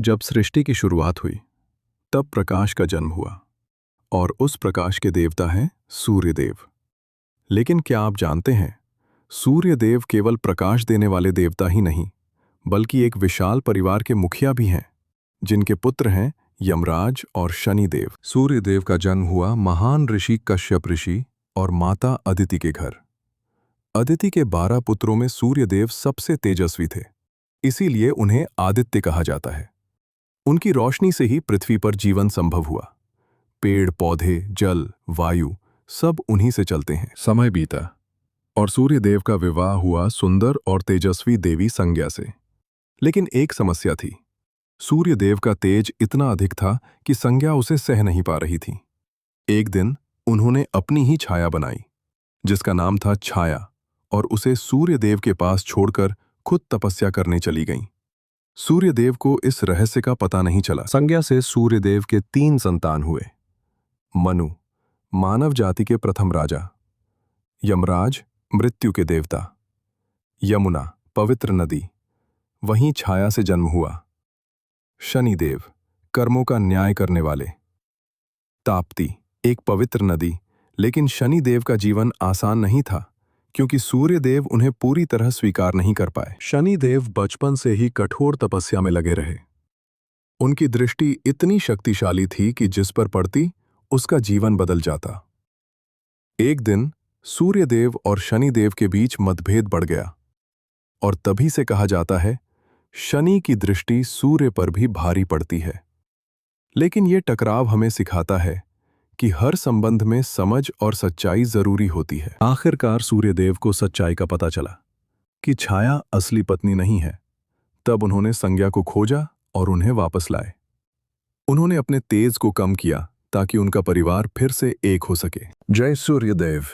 जब सृष्टि की शुरुआत हुई तब प्रकाश का जन्म हुआ और उस प्रकाश के देवता हैं सूर्यदेव। लेकिन क्या आप जानते हैं, सूर्यदेव केवल प्रकाश देने वाले देवता ही नहीं बल्कि एक विशाल परिवार के मुखिया भी हैं, जिनके पुत्र हैं यमराज और शनिदेव। सूर्यदेव का जन्म हुआ महान ऋषि कश्यप ऋषि और माता अदिति के घर। अदिति के 12 पुत्रों में सूर्यदेव सबसे तेजस्वी थे, इसीलिए उन्हें आदित्य कहा जाता है। उनकी रोशनी से ही पृथ्वी पर जीवन संभव हुआ। पेड़ पौधे जल वायु सब उन्हीं से चलते हैं। समय बीता और सूर्यदेव का विवाह हुआ सुंदर और तेजस्वी देवी संज्ञा से। लेकिन एक समस्या थी, सूर्यदेव का तेज इतना अधिक था कि संज्ञा उसे सह नहीं पा रही थी। एक दिन उन्होंने अपनी ही छाया बनाई, जिसका नाम था छाया, और उसे सूर्यदेव के पास छोड़कर खुद तपस्या करने चली गईं। सूर्यदेव को इस रहस्य का पता नहीं चला। संज्ञा से सूर्यदेव के 3 संतान हुए। मनु, मानव जाति के प्रथम राजा; यमराज, मृत्यु के देवता; यमुना, पवित्र नदी, वहीं छाया से जन्म हुआ; शनिदेव, कर्मों का न्याय करने वाले; ताप्ती, एक पवित्र नदी। लेकिन शनिदेव का जीवन आसान नहीं था, क्योंकि सूर्यदेव उन्हें पूरी तरह स्वीकार नहीं कर पाए। शनिदेव बचपन से ही कठोर तपस्या में लगे रहे। उनकी दृष्टि इतनी शक्तिशाली थी कि जिस पर पड़ती उसका जीवन बदल जाता। एक दिन सूर्यदेव और शनिदेव के बीच मतभेद बढ़ गया, और तभी से कहा जाता है, शनि की दृष्टि सूर्य पर भी भारी पड़ती है। लेकिन ये टकराव हमें सिखाता है कि हर संबंध में समझ और सच्चाई जरूरी होती है। आखिरकार सूर्यदेव को सच्चाई का पता चला कि छाया असली पत्नी नहीं है। तब उन्होंने संज्ञा को खोजा और उन्हें वापस लाए। उन्होंने अपने तेज को कम किया ताकि उनका परिवार फिर से एक हो सके। जय सूर्यदेव।